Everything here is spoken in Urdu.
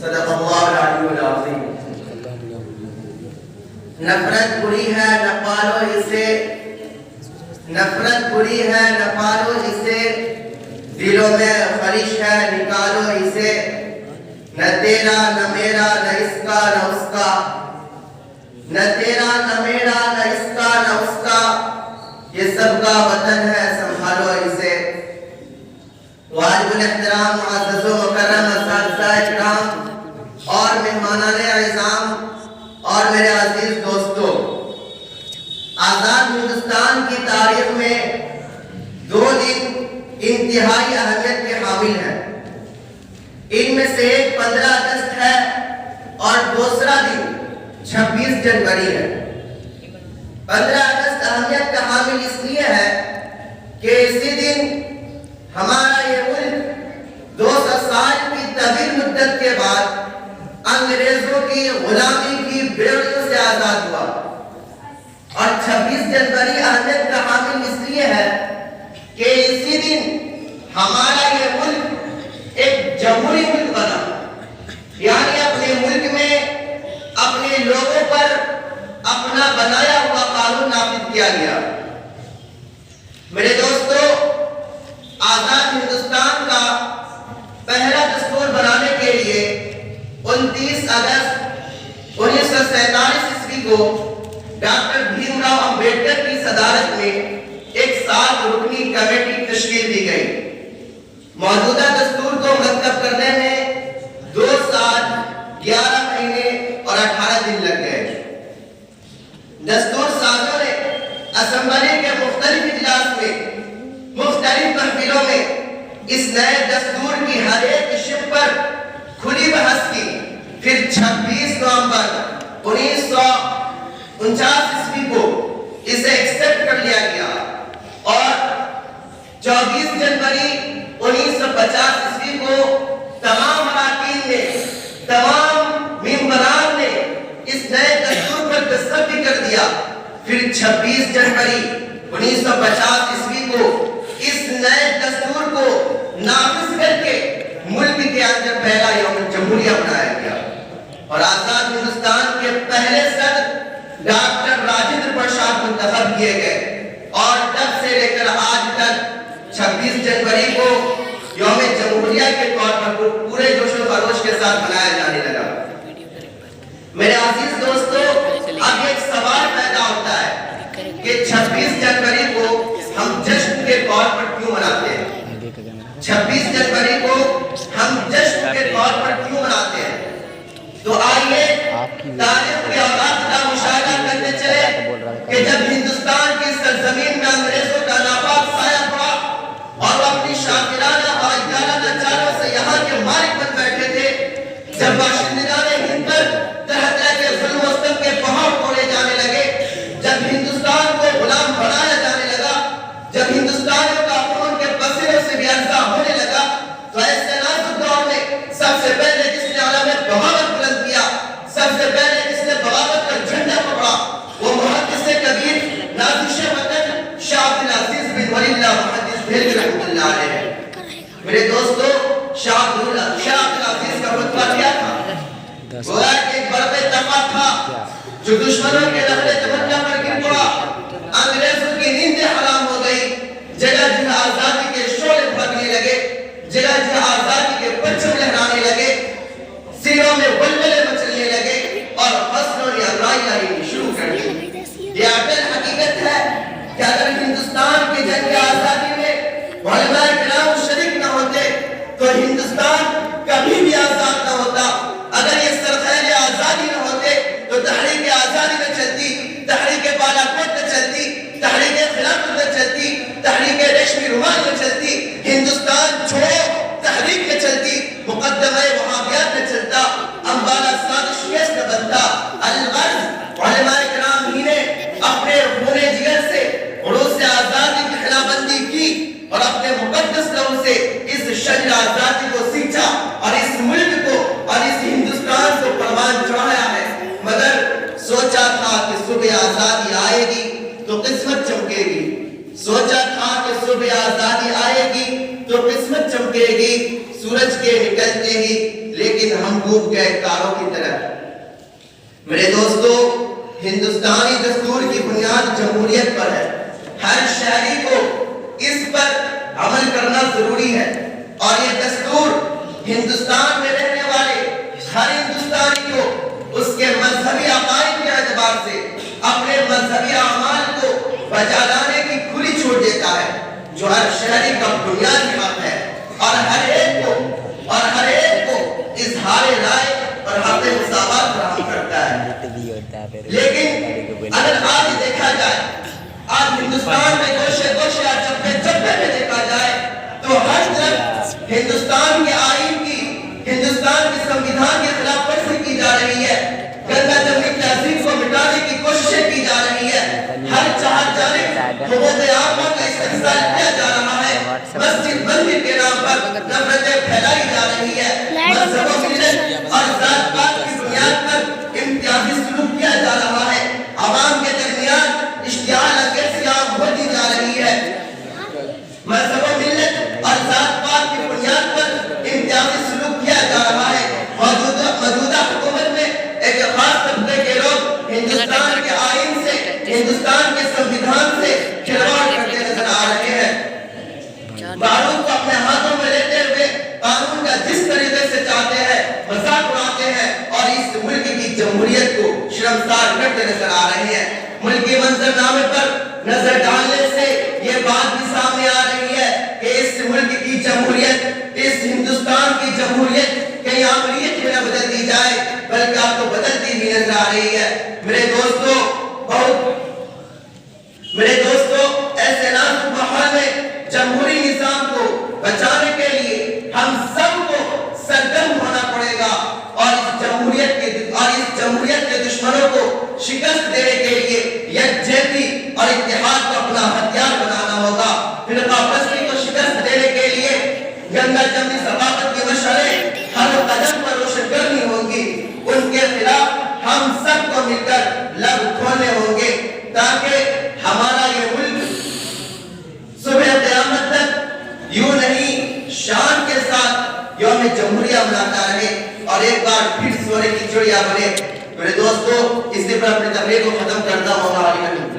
صدق اللہ العلی العظیم۔ نفرت بری ہے نہ پالو اسے، نفرت بری ہے نہ پالو اسے، دلوں میں خلش ہے نکالو اسے، نہ تیرا نہ میرا نہ اس کا نہ اس کا، نہ تیرا نہ میرا نہ اس کا نہ اس کا، یہ سب کا وطن ہے سنبھالو اسے۔ واجب الاحترام معزز و مکرم اساتذہ اکرام اور مہمانان اعظام اور میرے عزیز دوستو، آزاد ہندوستان کی تاریخ میں دو دن انتہائی اہمیت کے حامل ہیں۔ ان میں سے ایک 15 اگست ہے اور دوسرا دن 26 جنوری ہے۔ 15 اگست اہمیت کا حامل اس لیے ہے کہ اسی دن ہمارا یہ ملک 200 سال کی طویل مدت کے بعد انگریزوں کی غلامی کی بیڑیوں سے آزاد ہوا، اور 26 جنوری اہمیت کا حامل اس لیے ہے کہ اسی دن ہمارا یہ ملک ایک جمہوری ملک بنا، یعنی اپنے ملک میں اپنے لوگوں پر اپنا بنایا ہوا قانون نافذ کیا گیا۔ میرے دوستو، آزاد ہندوستان کا پہلا دستور بنانے کے لیے 29 اگست 1947 عیسوی کو ڈاکٹر بھیم راؤ امبیڈکر کی صدارت میں ایک 7 رکنی کمیٹی تشکیل دی گئی۔ موجودہ دستور کو مرتب کرنے میں 2 سال 11 مہینے اور 18 دن لگ گئے۔ دستور سازوں نے اسمبلی کے مختلف اجلاس میں مختلف محفلوں میں اس نئے دستور کی ہر ایک شق پر کھلی بحث کی۔ پھر 26 نومبر 1949 عیسوی کو اسے ایکسپٹ کر لیا گیا، اور 24 جنوری 1950 عیسوی کو تمام اراکین نے، تمام ممبران نے اس نئے دستور پر دستخط بھی کر دیا۔ پھر 26 جنوری 1950 عیسوی کو اس نئے دستور کو نافذ کر کے ملک کے اندر پہلا یوم جمہوریہ بنایا گیا، اور آزاد ہندوستان کے پہلے صدر ڈاکٹر راجندر پرساد منتخب کیے گئے، اور تب سے لے کر آج تک 26 جنوری کو یوم جمہوریہ کے طور پر پورے جوش و خروش کے ساتھ منایا جانے لگا۔ میرے عزیز دوستو، اب ایک سوال پیدا ہوتا ہے کہ 26 جنوری کو ہم جشن کے طور پر کیوں مناتے ہیں؟ 26 جنوری کو ہم جشن کے طور پر کیوں مناتے ہیں؟ تو آئیے تاریخ کے اوقات کا مشاہدہ کرتے چلے کہ جب ہندوستان کی سرزمین میں انگریزوں کا ناپاک سایہ پڑا اور وہ اپنی شاکرانہ اور اجارانہ چالوں سے یہاں کے مالک بن بیٹھے تھے، جب باشندگان ہند پر طرح طرح کے ظلم و ستم کے پہاڑ توڑے جانے لگے، جب ہندوستان کو غلام بنایا جانے لگا، جب ہندوستانیوں کا خون کے پسینے سے بھی ارزا ہونے لگا، تو ایسے نازک دور میں سب سے پہلے جس نے علم بغاوت بلند کیا، سب سے پہلے جس نے بغاوت کا جھنڈا پکڑا، وہ محدث کبیر نازش وطن شاہ عبد العزیز بن ولی اللہ محدث بھیل رحمۃ اللہ علیہ ہے۔ میرے دوستو، شاہ عبد العزیز کا خطبہ کیا تھا؟ وہ ایک برق طاقت تھا جو دشمنوں کے لخت تمنا پر گر پڑا، انگریزوں کی نیندیں حرام ہو گئی، جگہ جگہ آزادی کے شعلے بھڑکنے لگے، جگہ جگہ آزادی کے پرچم لہرانے لگے، سینوں میں ولولے مچلنے لگے، اور فصلوں نے ابرائیاں لینی شروع کر دی۔ یہ اٹل حقیقت ہے کہ اگر ہندوستان کی جنگ آزادی میں علماء کرام شریک نہ ہوتے تو ہندوستان کبھی بھی آزاد نہ ہوتا۔ اگر یہ سرخیل آزادی نہ ہوتے تو تحریک آزادی نہ چلتی، تحریک بالا کوٹ نہ چلتی، تحریک خلافت نہ چلتی، تحریک ریشمی رومال نہ چلتی، ہندوستان چھوڑو تحریک نہ چلتی، مقدمہ وہابیات نہ چلتا، امبالا سازش کیس نہ بنتا۔ الغرض علماء کرام ہی نے اپنے خون جگر سے عروس آزادی کی خلابندی کی، اور اپنے مقدس لہو سے اس شجر آزادی کو سینچا، اور اس ملک کو اور اس ہندوستان کو پروان چڑھایا ہے۔ مگر سوچا تھا کہ صبح آزادی آئے گی تو قسمت چمکے گی، سوچا تھا کہ صبح آزادی آئے گی تو قسمت چمکے گی، سورج کے نکلتے ہی، لیکن ہم ڈوب گئے تاروں کی طرح۔ میرے دوستو، ہندوستانی دستور کی بنیاد جمہوریت پر ہے۔ ہر شہری کو اس پر عمل کرنا ضروری ہے، اور یہ دستور ہندوستان میں رہنے والے ہر ہندوستانی کو اس کے مذہبی عقائد کے اعتبار سے اپنے مذہبی اعمال کو بجا لانے کی کھلی چھوٹ دیتا ہے، جو ہر شہری کا بنیادی حق ہے، اور ہر ایک کو اظہار رائے اور حق مساوات فراہم کرتا ہے۔ لیکن اگر آج دیکھا جائے، آج ہندوستان میں گوشے گوشے اور چپے چپے میں دیکھا جائے تو ہر طرف ہندوستان کے آئین کی، ہندوستان کے سمویدھان کے خلاف ورزی کی جا رہی ہے، گنگا جمنی تہذیب کو مٹانے کی کوششیں کی جا رہی ہے، ہر چہر جانب حقوق عامہ کا استحصال کیا جا رہا ہے، مسجد مندر کے نام پر نفرتیں پھیلائی جا رہی ہے، مذہب و ملت اور ذات پات کی بنیاد پر امتیازی سلوک کیا جا رہا ہے، عوام کے درمیان اشتعال انگیزی عام ہوتی جا رہی ہے، مذہب و ملت اور ذات پات کی بنیاد پر امتیازی سلوک کیا جا رہا ہے۔ موجودہ حکومت میں ایک خاص طبقے کے لوگ ہندوستان کے آئین سے، ہندوستان کے سمویدھان سے کھلواڑ کرتے نظر آ رہے ہیں۔ بارود کو اپنے ہاتھوں میں لیتے ہوئے قانون کا جس طریقے سے چاہتے ہیں مذاق اڑاتے ہیں، اور اس ملک کی جمہوریت کو شرمسار کرتے نظر آ رہے ہیں۔ ملکی منظرنامے پر نظر ڈالنے سے یہ بات بھی سامنے آ رہی ہے کہ اس ملک کی جمہوریت، اس ہندوستان کی جمہوریت کہیں آمریت میں نہ بدل دی جائے، بلکہ آپ کو بدلتی بھی نظر آ رہی ہے۔ میرے دوستو، ایسے نازک ماحول میں جمہوری نظام کو بچانے کے لیے ہم سب کو سرگرم ہونا پڑے گا، اور اس جمہوریت کے دشمنوں کو شکست دینے کے لیے یکجہتی اور اتحاد کو اپنا ہتھیار بنانا ہوگا۔ فرقہ پرستی کو شکست دینے کے لیے گنگا جمنی ثقافت کی مشعلیں ہر قدم پر روشن کرنی ہوں گی، ان کے خلاف ہم سب کو مل کر لب کھولنے ہوں گے، تاکہ ہمارا یہ ملک صبح قیامت تک یوں نہیں شان کے ساتھ یوم جمہوریہ مناتا رہے، اور ایک بار پھر سونے کی چڑیا بنے۔ میرے دوستو، اسی پر اپنی تقریر کو ختم کرتا ہوں۔